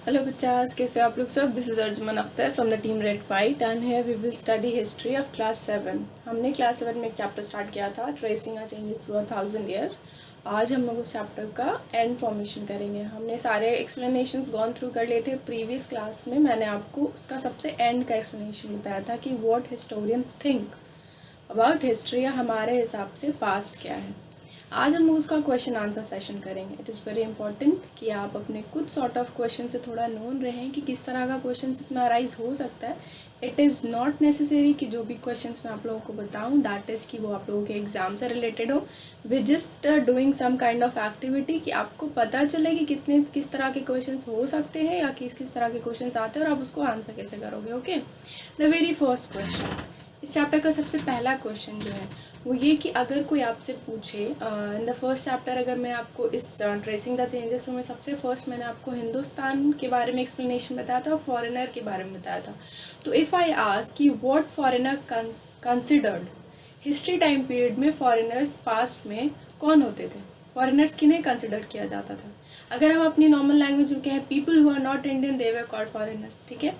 Hello bachas, कैसे हो आप लोग सब? This is Arjuman Akhtar from the team Red White and here we will study history of class 7. हमने class 7 में एक चैप्टर स्टार्ट किया था tracing are changes through 1000 year. आज हम लोग उस चैप्टर का एंड फॉर्मेशन करेंगे। हमने सारे एक्सप्लेनेशंस गॉन थ्रू कर लिए थे प्रीवियस क्लास में। मैंने आपको उसका सबसे एंड का एक्सप्लेनेशन बताया था कि what historians think about history या हमारे हिसाब से पास्ट क्या है। आज हम लोग उसका क्वेश्चन आंसर सेशन करेंगे। इट इज़ वेरी इंपॉर्टेंट कि आप अपने कुछ सॉर्ट ऑफ क्वेश्चन से थोड़ा नोन रहें कि किस तरह का क्वेश्चन इसमें अराइज हो सकता है। इट इज़ नॉट नेसेसरी कि जो भी क्वेश्चंस मैं आप लोगों को बताऊं दैट इज़ कि वो आप लोगों के एग्जाम से रिलेटेड हो। We just doing some kind of activity कि आपको पता चले कि किस तरह के क्वेश्चन हो सकते हैं या किस तरह के क्वेश्चन आते हैं और आप उसको आंसर कैसे करोगे। Okay, the very first question, इस चैप्टर का सबसे पहला क्वेश्चन जो है वो ये कि अगर कोई आपसे पूछे इन द फर्स्ट चैप्टर, अगर मैं आपको इस ट्रेसिंग द चेंजेस तो मैं सबसे फर्स्ट मैंने आपको हिंदुस्तान के बारे में एक्सप्लेनेशन बताया था और फॉरेनर के बारे में बताया था। तो इफ़ आई आस्क कि what foreigner considered, history time period में फॉरेनर्स पास्ट में कौन होते थे, फॉरेनर्स किन्हें कंसिडर किया जाता था। अगर हम अपनी नॉर्मल लैंग्वेज में कहें people who are not Indian they were called foreigners, ठीक है।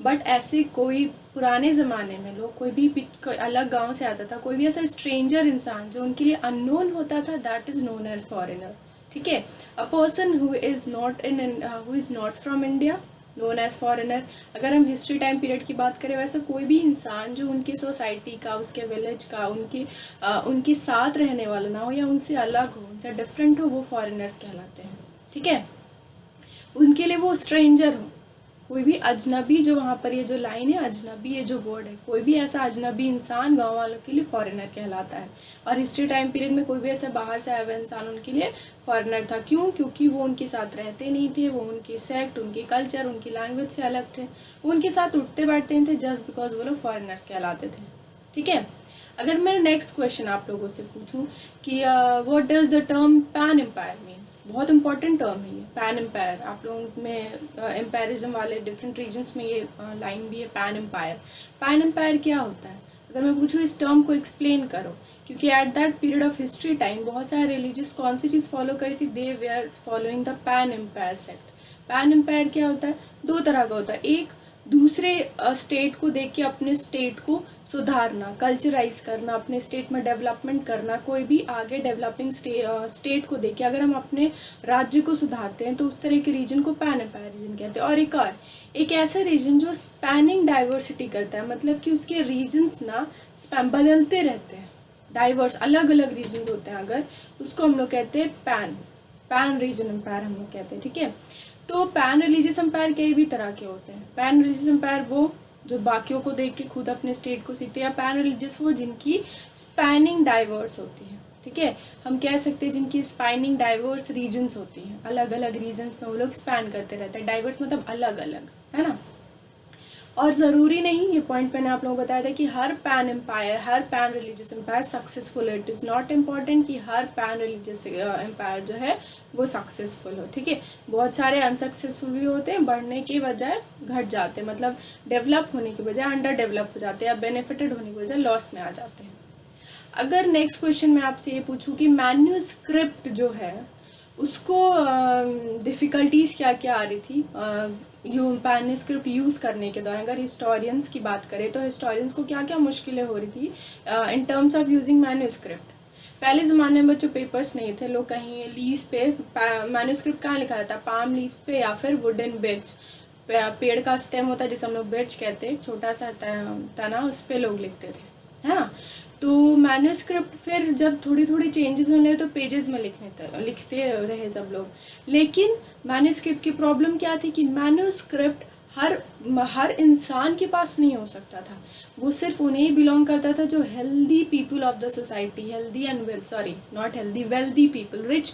बट ऐसे कोई पुराने ज़माने में लोग कोई अलग गांव से आता था, कोई भी ऐसा स्ट्रेंजर इंसान जो उनके लिए अननोन होता था, that is known as foreigner, ठीक है। A person who is not from India known as foreigner. अगर हम हिस्ट्री टाइम पीरियड की बात करें, वैसे कोई भी इंसान जो उनकी सोसाइटी का, उसके विलेज का, उनके साथ रहने वाला ना हो या उनसे अलग हो, उनसे डिफरेंट हो, वो फॉरेनर्स कहलाते हैं, ठीक है। उनके लिए वो स्ट्रेंजर हो, कोई भी अजनबी, जो वहाँ पर ये जो लाइन है अजनबी, ये जो वर्ड है, कोई भी ऐसा अजनबी इंसान गांव वालों के लिए फॉरेनर कहलाता है। और हिस्ट्री टाइम पीरियड में कोई भी ऐसा बाहर से आया हुआ इंसान उनके लिए फॉरेनर था। क्यों? क्योंकि वो उनके साथ रहते नहीं थे, वो उनकी सेक्ट, उनकी कल्चर, उनकी लैंग्वेज से अलग थे, वो उनके साथ उठते बैठते नहीं थे, जस्ट बिकॉज वो लोग फॉरेनर्स कहलाते थे, ठीक है। अगर मैं नेक्स्ट क्वेश्चन आप लोगों से पूछूं कि what does the term pan empire means, बहुत इंपॉर्टेंट टर्म है ये पैन एम्पायर। आप लोगों में एम्पायरिज्म वाले डिफरेंट रीजन्स में ये लाइन भी है पैन एम्पायर। पैन एम्पायर क्या होता है? अगर मैं पूछूं इस टर्म को एक्सप्लेन करो, क्योंकि at that period of history time बहुत सारे रिलीजियस कौन सी चीज़ फॉलो करी थी, दे वे are following the pan empire sect. Pan empire क्या होता है? दो तरह का होता है। एक, दूसरे स्टेट को देख के अपने स्टेट को सुधारना, कल्चराइज करना, अपने स्टेट में डेवलपमेंट करना। कोई भी आगे डेवलपिंग स्टेट को देख के अगर हम अपने राज्य को सुधारते हैं तो उस तरह के रीजन को पैन एम्पायर रीजन कहते हैं। और एक ऐसा रीजन जो स्पैनिंग डाइवर्सिटी करता है, मतलब कि उसके रीजन्स ना बदलते रहते हैं, डाइवर्स अलग अलग रीजन होते हैं, अगर उसको हम लोग कहते हैं पैन रीजन एम्पायर हम लोग कहते हैं, ठीक है। तो पैन रिलीजियस एम्पायर कई भी तरह के होते हैं। पैन रिलीजियस एम्पायर वो जो बाकियों को देख के खुद अपने स्टेट को सीखते हैं, या पैन रिलीजियस वो जिनकी स्पैनिंग डाइवर्स होती है, ठीक है। हम कह सकते हैं जिनकी स्पैनिंग डाइवर्स रीजन्स होती हैं, अलग अलग रीजन्स में वो लोग स्पैन करते रहते हैं। डाइवर्स मतलब अलग अलग, है ना। और ज़रूरी नहीं, ये पॉइंट मैंने आप लोगों को बताया था कि हर पैन एम्पायर, हर पैन रिलीजियस एम्पायर सक्सेसफुल है। इट इज़ नॉट इम्पॉर्टेंट कि हर पैन रिलीजियस एम्पायर जो है वो सक्सेसफुल हो, ठीक है। बहुत सारे अनसक्सेसफुल भी होते हैं, बढ़ने के बजाय घट जाते हैं, मतलब डेवलप होने के बजाय अंडर डेवलप हो जाते हैं, या बेनिफिटेड होने के बजाय लॉस में आ जाते हैं। अगर नेक्स्ट क्वेश्चन मैं आपसे ये पूछूं कि मैन्यूस्क्रिप्ट जो है उसको डिफ़िकल्टीज़ क्या क्या आ रही थी मैन्यूस्क्रिप्ट यूज़ करने के दौरान, अगर हिस्टोरियंस की बात करें तो हिस्टोरियंस को क्या क्या मुश्किलें हो रही थी in terms of using manuscript. पहले ज़माने में बच्चों पेपर्स नहीं थे, लोग कहीं लीज पे मैन्यूस्क्रिप्ट कहाँ लिखा रहता, पाम लीज पे या फिर वुडन बिर्च, पेड़ का स्टेम होता है जिसे हम लोग बिर्च कहते हैं, छोटा सा तना, उस पर लोग लिखते थे, है ना। तो मैन्यूस्क्रिप्ट फिर जब थोड़ी थोड़ी चेंजेस होने लगे तो पेजेस में लिखते रहे सब लोग। लेकिन मैन्यूस्क्रिप्ट की प्रॉब्लम क्या थी कि मैन्यूस्क्रिप्ट हर इंसान के पास नहीं हो सकता था, वो सिर्फ उन्हें ही बिलोंग करता था जो healthy people of the society, healthy and not healthy, wealthy people, rich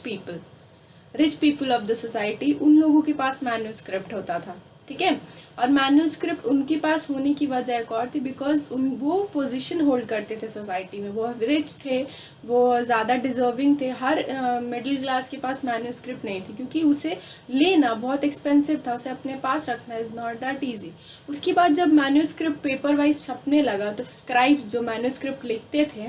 people of the society, उन लोगों के पास मैन्यूस्क्रिप्ट होता था, ठीक है। और मैन्यूस्क्रिप्ट उनके पास होने की वजह एक और थी, बिकॉज वो पोजीशन होल्ड करते थे सोसाइटी में, वो रिच थे, वो ज़्यादा डिजर्विंग थे। हर मिडिल क्लास के पास मैन्यूस्क्रिप्ट नहीं थी, क्योंकि उसे लेना बहुत एक्सपेंसिव था, उसे अपने पास रखना इज़ नॉट दैट ईजी। उसके बाद जब मैन्यूस्क्रिप्ट पेपर वाइज छपने लगा तो स्क्राइब्स जो मैन्यूस्क्रिप्ट लिखते थे,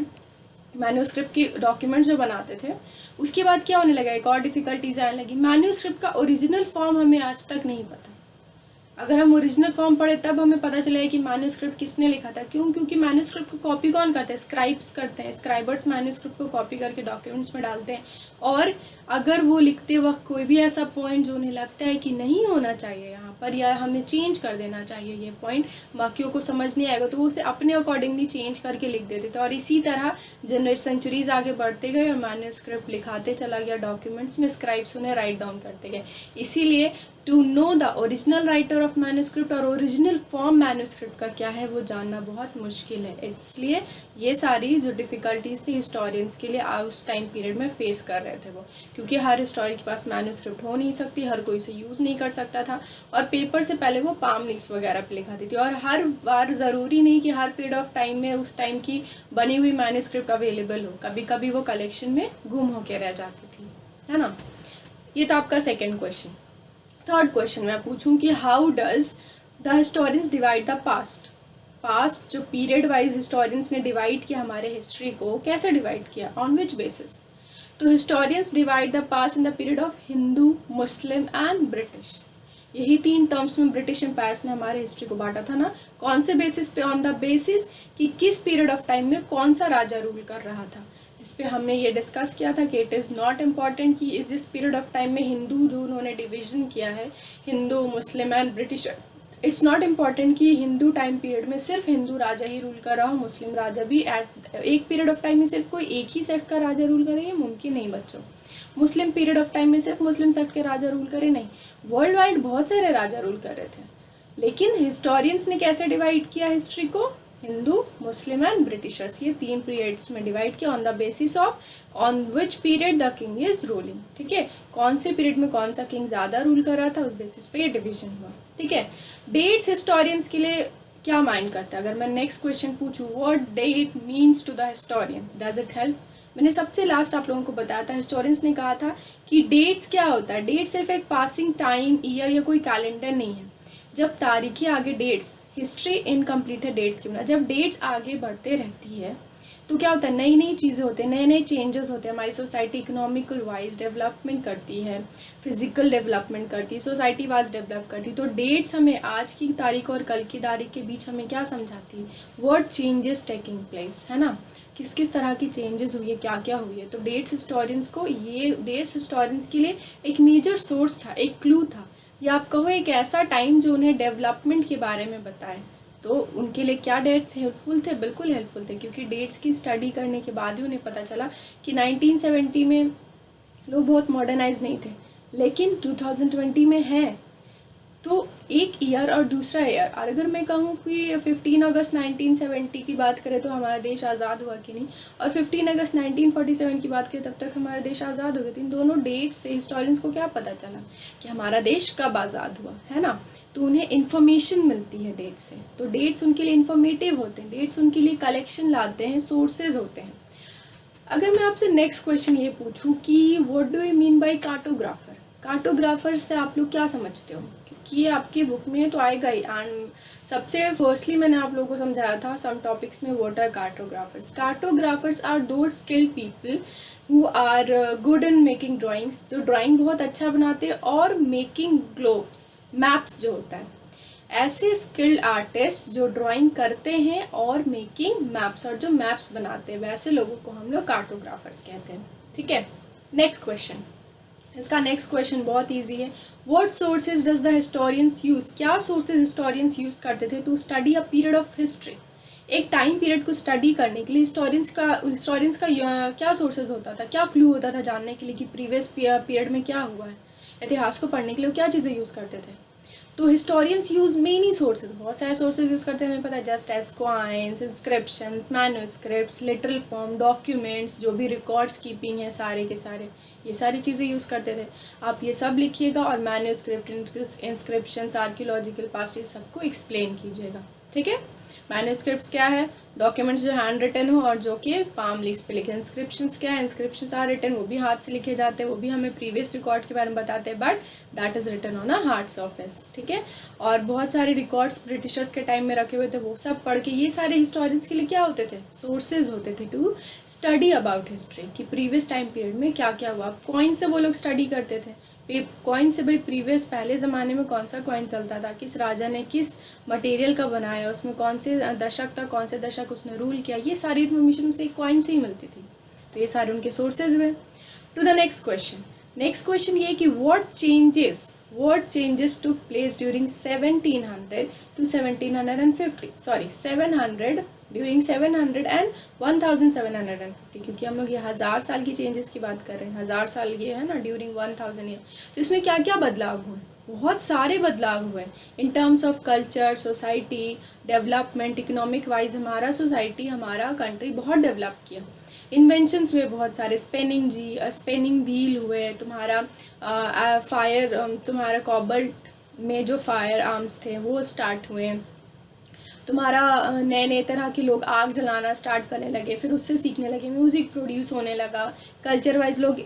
मैन्यूस्क्रिप्ट की डॉक्यूमेंट्स जो बनाते थे, उसके बाद क्या होने लगा, एक और डिफ़िकल्टीज आने लगी। मैन्यूस्क्रिप्ट का ओरिजिनल फॉर्म हमें आज तक नहीं पता, अगर हम ओरिजिनल फॉर्म पढ़े तब हमें पता चलेगा कि मैन्युस्क्रिप्ट किसने लिखा था। क्यों? क्योंकि मैन्युस्क्रिप्ट को कॉपी कौन करते हैं? स्क्राइब्स करते हैं। स्क्राइबर्स मैन्युस्क्रिप्ट को कॉपी करके डॉक्यूमेंट्स में डालते हैं, और अगर वो लिखते वक्त कोई भी ऐसा पॉइंट जो उन्हें लगता है कि नहीं होना चाहिए यहाँ पर, या हमें चेंज कर देना चाहिए ये पॉइंट, बाकियों को समझ नहीं आएगा, तो वो उसे अपने अकॉर्डिंगली चेंज करके लिख देते थे। और इसी तरह सेंचुरीज आगे बढ़ते गए और मैन्युस्क्रिप्ट लिखाते चला गया डॉक्यूमेंट्स में, स्क्राइब्स उन्हें राइट डाउन करते गए। इसीलिए to know the original writer of manuscript और ओरिजिनल फॉर्म मैन्युस्क्रिप्ट का क्या है वो जानना बहुत मुश्किल है। इसलिए ये सारी जो डिफ़िकल्टीज थी हिस्टोरियंस के लिए उस टाइम पीरियड में फेस कर रहे थे वो, क्योंकि हर हिस्टोरियन के पास मैन्युस्क्रिप्ट हो नहीं सकती, हर कोई इसे यूज़ नहीं कर सकता था, और पेपर से पहले वो पाम लीव्स वगैरह पे लिखाती थी। और हर बार ज़रूरी नहीं कि हर पीरियड ऑफ टाइम में उस टाइम की बनी हुई मैन्युस्क्रिप्ट अवेलेबल हो, कभी कभी वो कलेक्शन में गुम होकर रह जाती थी, है ना। ये तो आपका सेकेंड क्वेश्चन। थर्ड क्वेश्चन मैं पूछूं कि how does the historians divide the past. Past जो पीरियड वाइज हिस्टोरियंस ने डिवाइड किया हमारे हिस्ट्री को, कैसे डिवाइड किया, ऑन विच बेसिस। तो historians divide the past in the period of Hindu, Muslim and British. यही 3 टर्म्स में ब्रिटिश एम्पायर्स ने हमारे हिस्ट्री को बांटा था ना। कौन से बेसिस पे? ऑन द बेसिस कि किस पीरियड ऑफ टाइम में कौन सा राजा रूल कर रहा था, जिस पे हमने ये डिस्कस किया था कि इट इज़ नॉट इम्पॉर्टेंट कि जिस पीरियड ऑफ टाइम में हिंदू जो उन्होंने डिवीजन किया है, Hindu, Muslim and British, it's not important कि हिंदू टाइम पीरियड में सिर्फ हिंदू राजा ही रूल कर रहा हो, मुस्लिम राजा भी एट एक पीरियड ऑफ टाइम में सिर्फ कोई एक ही सेट का राजा रूल करे, ये मुमकिन नहीं बच्चों। मुस्लिम पीरियड ऑफ टाइम में सिर्फ मुस्लिम सेट के राजा रूल करे, नहीं, वर्ल्ड वाइड बहुत सारे राजा रूल कर रहे थे। लेकिन हिस्टोरियंस ने कैसे डिवाइड किया हिस्ट्री को? हिंदू, मुस्लिम एंड ब्रिटिशर्स, ये 3 पीरियड्स में डिवाइड किया on the basis of on which period the king is ruling. ठीक है, कौन से पीरियड में कौन सा किंग ज़्यादा रूल कर रहा था, उस बेसिस पे ये डिवीजन हुआ। ठीक है, डेट्स हिस्टोरियंस के लिए क्या माइंड करता है? अगर मैं नेक्स्ट क्वेश्चन पूछूँ, what date means to the historians, does it help. मैंने सबसे लास्ट आप लोगों को बताया था, हिस्टोरियंस ने कहा था कि डेट्स क्या होता है। डेट सिर्फ एक पासिंग टाइम, ईयर या कोई कैलेंडर नहीं है। जब तारीखें आगे डेट्स, हिस्ट्री इनकम्प्लीट है डेट्स की बिना। जब डेट्स आगे बढ़ते रहती है तो क्या होता है, नई नई चीज़ें होती हैं, नए नए चेंजेस होते हैं। हमारी सोसाइटी इकोनॉमिकल वाइज डेवलपमेंट करती है, फिजिकल डेवलपमेंट करती है, सोसाइटी वाइज डेवलप करती है। तो डेट्स हमें आज की तारीख और कल की तारीख के बीच हमें क्या समझाती है, व्हाट चेंजेस टेकिंग प्लेस, है ना, किस किस तरह की चेंजेस हुई है, क्या क्या हुई है। तो डेट्स हिस्टोरियंस को, ये डेट्स हिस्टोरियंस के लिए एक मेजर सोर्स था, एक क्लू था, या आप कहो एक ऐसा टाइम जो उन्हें डेवलपमेंट के बारे में बताए। तो उनके लिए क्या डेट्स हेल्पफुल थे? बिल्कुल हेल्पफुल थे, क्योंकि डेट्स की स्टडी करने के बाद ही उन्हें पता चला कि 1970 में लोग बहुत मॉडर्नाइज नहीं थे, लेकिन 2020 में है। तो एक ईयर और दूसरा ईयर, और अगर मैं कहूँ कि 15 अगस्त 1970 की बात करें तो हमारा देश आज़ाद हुआ कि नहीं, और 15 अगस्त 1947 की बात करें तब तक हमारा देश आज़ाद हो गया। इन दोनों डेट्स से हिस्टोरियंस को क्या पता चला कि हमारा देश कब आज़ाद हुआ, है ना। तो उन्हें इन्फॉर्मेशन मिलती है डेट से। तो डेट्स उनके लिए इन्फॉर्मेटिव होते हैं, डेट्स उनके लिए कलेक्शन लाते हैं, सोर्सेज होते हैं। अगर मैं आपसे नेक्स्ट क्वेश्चन ये पूछूं कि what do you mean by cartographer, cartographer से आप लोग क्या समझते हो, क्योंकि ये आपकी बुक में तो आएगा ही। एंड सबसे फर्स्टली मैंने आप लोगों को समझाया था सम टॉपिक्स में, what are cartographers. Cartographers are those skilled people who are good in making drawings, जो ड्राइंग बहुत अच्छा बनाते हैं, और मेकिंग ग्लोब्स, मैप्स जो होता है, ऐसे स्किल्ड आर्टिस्ट जो ड्राइंग करते हैं और मेकिंग मैप्स, और जो मैप्स बनाते हैं, वैसे लोगों को हम लोग कार्टोग्राफर्स कहते हैं। ठीक है, नेक्स्ट क्वेश्चन। इसका नेक्स्ट क्वेश्चन बहुत इजी है, what sources does the historians use. क्या सोर्सेज हिस्टोरियंस यूज करते थे to study a period of history. एक टाइम पीरियड को स्टडी करने के लिए हिस्टोरियंस का क्या सोर्सेज होता था, क्या क्लू होता था जानने के लिए कि प्रीवियस पीरियड में क्या हुआ है। इतिहास को पढ़ने के लिए क्या चीज़ें यूज़ करते थे। तो हिस्टोरियंस यूज मेनी सोर्सेज, बहुत सारे सोर्सेज यूज़ करते हैं, हमें पता है, just as coins, inscriptions, manuscripts, literal form, documents, जो भी रिकॉर्ड्स कीपिंग है सारे के सारे, ये सारी चीज़ें यूज़ करते थे। आप ये सब लिखिएगा और मैन्युस्क्रिप्ट, इंस्क्रिप्शंस, आर्कियोलॉजिकल पास्ट, ये सबको एक्सप्लेन कीजिएगा। ठीक है, मैन्युस्क्रिप्ट्स क्या है, डॉक्यूमेंट्स जो हैंड रिटन हो और जो कि पाम लीव्स पे लिखे। इंस्क्रिप्शंस क्या है, इंस्क्रिप्शंस आर रिटन, वो भी हाथ से लिखे जाते हैं, वो भी हमें प्रीवियस रिकॉर्ड के बारे में बताते हैं, but that is written on a hard surface. ठीक है, और बहुत सारे रिकॉर्ड्स ब्रिटिशर्स के टाइम में रखे हुए थे, वो सब पढ़ के, ये सारे हिस्टोरियंस के लिए क्या होते थे, सोर्सेज होते थे टू स्टडी अबाउट हिस्ट्री, कि प्रीवियस टाइम पीरियड में क्या क्या हुआ। कॉइन से वो लोग स्टडी करते थे, कॉइन से भाई प्रीवियस पहले ज़माने में कौन सा कॉइन चलता था, किस राजा ने किस मटेरियल का बनाया, उसमें कौन से दशक था, कौन से दशक उसने रूल किया, ये सारी इन्फॉर्मेशन उसे एक कॉइन से ही मिलती थी। तो ये सारे उनके सोर्सेज हुए। टू द नेक्स्ट क्वेश्चन ये कि what changes took place during 1700 to 1750, sorry 700 during 700 and 1750, क्योंकि हम लोग ये 1000 साल की चेंजेस की बात कर रहे हैं, 1000 साल ये है ना, ड्यूरिंग 1000 ईयर। तो इसमें क्या क्या बदलाव हुए, बहुत सारे बदलाव हुए in terms of culture, society, development, economic wise हमारा सोसाइटी, हमारा कंट्री बहुत डेवलप किया। इन्वेंशंस हुए बहुत सारे, स्पेनिंग व्हील हुए, तुम्हारा फायर, तुम्हारा कॉबल्ट में जो फायर आर्म्स थे वो स्टार्ट हुए, तुम्हारा नए नए तरह के लोग आग जलाना स्टार्ट करने लगे, फिर उससे सीखने लगे, म्यूज़िक प्रोड्यूस होने लगा, कल्चर वाइज लोग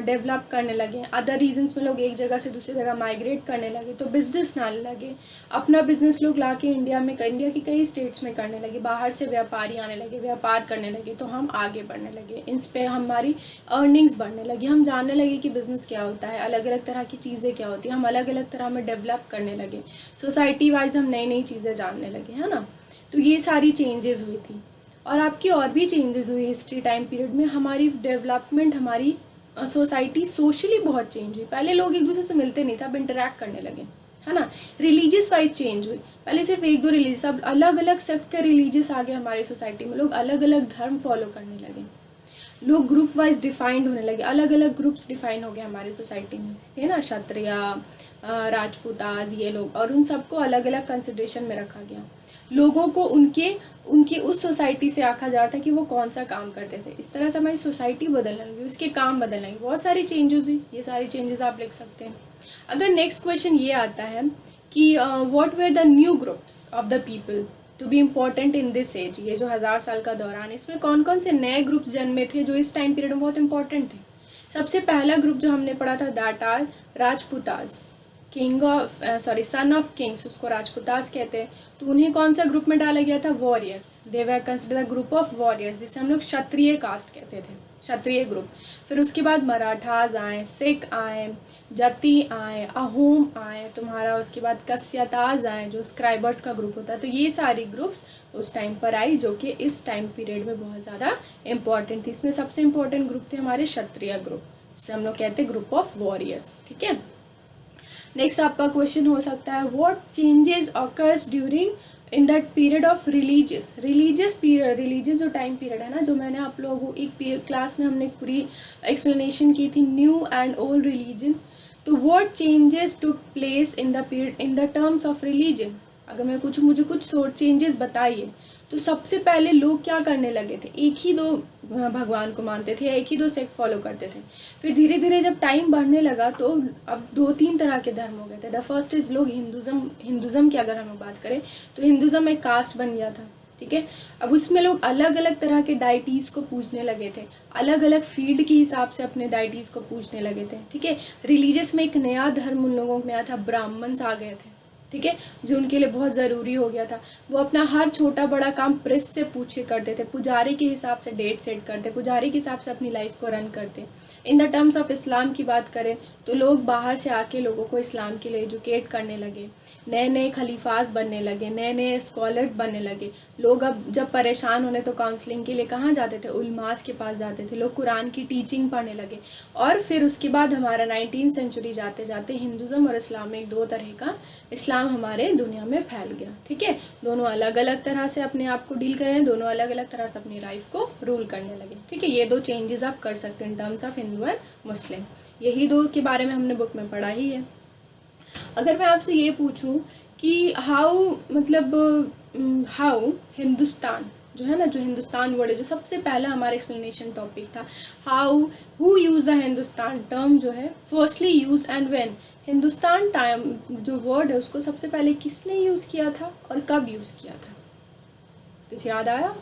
डेवलप करने लगे, अदर रीजंस में लोग एक जगह से दूसरी जगह माइग्रेट करने लगे, तो बिजनेस डालने लगे, अपना बिजनेस लोग ला के इंडिया की कई स्टेट्स में करने लगे, बाहर से व्यापारी आने लगे, व्यापार करने लगे, तो हम आगे बढ़ने लगे, इस पर हमारी अर्निंग्स बढ़ने लगी, हम जानने लगे कि बिज़नेस क्या होता है, अलग अलग तरह की चीज़ें क्या होती हैं, हम अलग अलग तरह में डेवलप करने लगे, सोसाइटी वाइज हम नई नई चीज़ें जानने लगे, है ना। तो ये सारी चेंजेस हुई थी। और आपकी और भी चेंजेस हुई हिस्ट्री टाइम पीरियड में, हमारी डेवलपमेंट, हमारी सोसाइटी सोशली बहुत चेंज हुई। पहले लोग एक दूसरे से मिलते नहीं थे, अब इंटरेक्ट करने लगे, है ना। रिलीजियस वाइज चेंज हुई, पहले सिर्फ एक दो रिलीजियस, अब अलग अलग सेक्ट के रिलीजियस आ गए हमारी सोसाइटी में, लोग अलग अलग धर्म फॉलो करने लगे, लोग ग्रुप वाइज डिफाइंड होने लगे, अलग अलग ग्रुप्स डिफाइन हो गए हमारी सोसाइटी में, है ना, क्षत्रिय, राजपूताज, ये लोग, और उन सबको अलग अलग कंसिडरेशन में रखा गया। लोगों को उनकी उस सोसाइटी से आंका जा रहा था कि वो कौन सा काम करते थे, इस तरह से हमारी सोसाइटी बदलने लगी, उसके काम बदलने लगे, बहुत सारी चेंजेस हुई, ये सारी चेंजेस आप लिख सकते हैं। अगर नेक्स्ट क्वेश्चन ये आता है कि what were the new groups of the people to be important in this age, ये जो 1000 साल का दौरान, इसमें कौन कौन से नए ग्रुप्स जन्मे थे जो इस टाइम पीरियड में बहुत इंपॉर्टेंट थे। सबसे पहला ग्रुप जो हमने पढ़ा था, that are Rajputas, sons of kings, उसको राजपूतास कहते हैं। तो उन्हें कौन सा ग्रुप में डाला गया था, warriors, they were consider the group of warriors, जिसे हम लोग क्षत्रिय कास्ट कहते थे, क्षत्रिय ग्रुप। फिर उसके बाद मराठास आए, सिख आए, जाति आए, अहोम आए, तुम्हारा उसके बाद कस्यताज आए, जो स्क्राइबर्स का ग्रुप होता है। तो ये सारी ग्रुप्स उस टाइम पर आई, जो कि इस टाइम पीरियड में बहुत ज़्यादा इंपॉर्टेंट थी। इसमें सबसे इंपॉर्टेंट ग्रुप थे हमारे क्षत्रिय ग्रुप, जिसे हम लोग कहते हैं ग्रुप ऑफ वॉरियर्स, ठीक है। नेक्स्ट आपका क्वेश्चन हो सकता है, what changes occurs during in that period of religious period, religious जो टाइम पीरियड है ना, जो मैंने आप लोगों को एक क्लास में हमने पूरी एक्सप्लेनेशन की थी, न्यू एंड ओल्ड रिलीजन। तो what changes took place in the period in the terms of religion, अगर मैं मुझे कुछ चेंजेस बताइए। तो सबसे पहले लोग क्या करने लगे थे, एक ही दो भगवान को मानते थे, एक ही दो सेक्ट फॉलो करते थे। फिर धीरे धीरे जब टाइम बढ़ने लगा तो अब 2-3 तरह के धर्म हो गए थे। द फर्स्ट इज लोग हिंदुज़म की अगर हम बात करें तो हिंदुज़म एक कास्ट बन गया था, ठीक है। अब उसमें लोग अलग अलग तरह के डाइटीज़ को पूजने लगे थे, अलग अलग फील्ड के हिसाब से अपने डाइटीज़ को पूजने लगे थे, ठीक है। रिलीजियस में एक नया धर्म उन लोगों में आया था, ब्राह्मण्स आ गए थे, ठीक है, जो उनके लिए बहुत ज़रूरी हो गया था। वो अपना हर छोटा बड़ा काम प्रेस से पूछ के करते थे, पुजारी के हिसाब से डेट सेट करते, पुजारी के हिसाब से अपनी लाइफ को रन करते। In the terms of Islam की बात करें तो लोग बाहर से आके लोगों को इस्लाम के लिए एजुकेट करने लगे, नए नए खलीफाज बनने लगे, नए नए स्कॉलर्स बनने लगे। लोग अब जब परेशान होने तो काउंसलिंग के लिए कहाँ जाते थे, उलमास के पास जाते थे, लोग कुरान की टीचिंग पढ़ने लगे। और फिर उसके बाद हमारा 19वीं सेंचुरी जाते जाते हिंदुज़म और इस्लाम में दो तरह का इस्लाम हमारे दुनिया में फैल गया, ठीक है। दोनों अलग अलग तरह से अपने आप को डील करें, दोनों अलग अलग तरह से अपनी लाइफ को रूल करने लगे, ठीक है। ये दो चेंजेस आप कर सकते हैं in terms of Hindu and Muslim, यही दो के बारे में हमने बुक में पढ़ा ही है। अगर मैं आपसे ये पूछूं कि हाउ हिंदुस्तान जो है ना, जो हिंदुस्तान वर्ड है, जो सबसे पहला हमारा एक्सप्लेनेशन टॉपिक था, who use the Hindustan term जो है firstly use and when, Hindustan time जो वर्ड है उसको सबसे पहले किसने यूज़ किया था और कब यूज़ किया था, कुछ याद आया?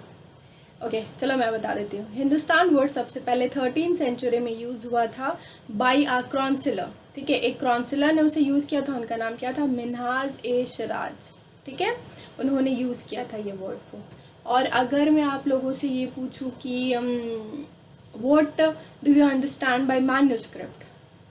ओके, चलो मैं बता देती हूँ। हिंदुस्तान वर्ड सबसे पहले 13वीं सेंचुरी में यूज़ हुआ था बाई आ क्रॉन्सिलर, ठीक है। एक क्रॉन्सिलर ने उसे यूज़ किया था, उनका नाम क्या था, मिन्हाज ए शिराज, ठीक है। उन्होंने यूज़ किया था ये वर्ड को। और अगर मैं आप लोगों से ये पूछूं कि what do you understand by manuscript,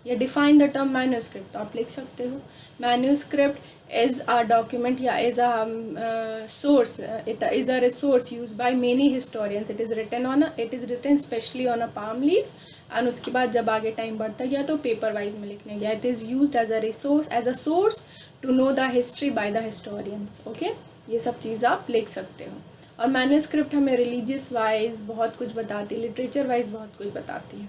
या डिफाइन द टर्म मैन्यूस्क्रिप्ट, तो आप लिख सकते हो manuscript is a document, yeah, is a source, it is a resource used by many historians. It is written specially on a palm leaves, and उसके बाद जब आगे टाइम बढ़ता गया तो पेपर वाइज में लिखने गया. It is used as a resource, as a source to know the history by the historians. Okay, ये सब चीज़ आप लिख सकते हो. और मैन्यूस्क्रिप्ट हमें रिलीजियस वाइज बहुत कुछ बताती है, लिटरेचर वाइज बहुत कुछ बताती है.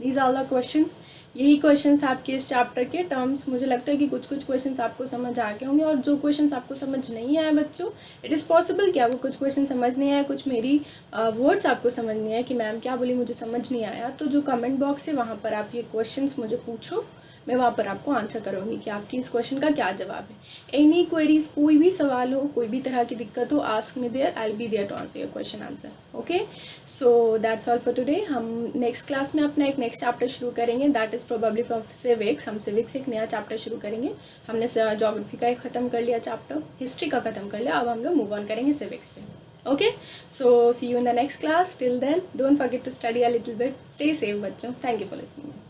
These are the questions. यही क्वेश्चंस आपके इस चैप्टर के टर्म्स. मुझे लगता है कि कुछ क्वेश्चंस आपको समझ आ गए होंगे, और जो क्वेश्चंस आपको समझ नहीं आए बच्चों, इट इज़ पॉसिबल कि आपको कुछ क्वेश्चन समझ नहीं आया, कुछ मेरी वर्ड्स आपको समझ नहीं आया कि मैम क्या बोली मुझे समझ नहीं आया, तो जो कमेंट बॉक्स है वहाँ पर आप ये क्वेश्चंस मुझे पूछो, मैं वहाँ पर आपको आंसर करूँगी कि आपकी इस क्वेश्चन का क्या जवाब है. एनी क्वेरीज, कोई भी सवाल हो, कोई भी तरह की दिक्कत हो, ask me there, I will be there to answer your question answer. Okay, so that's all for today. हम नेक्स्ट क्लास में अपना एक नेक्स्ट चैप्टर शुरू करेंगे, that is probably from civics. हम सिविक्स एक नया चैप्टर शुरू करेंगे. हमने ज्योग्राफी का एक ख़त्म कर लिया चैप्टर, हिस्ट्री का ख़त्म कर लिया, अब हम लोग मूव ऑन करेंगे सिविक्स पे. Okay, so see you in the next class. Till then, don't forget to study a little bit. Stay safe, बच्चों. Thank you for listening.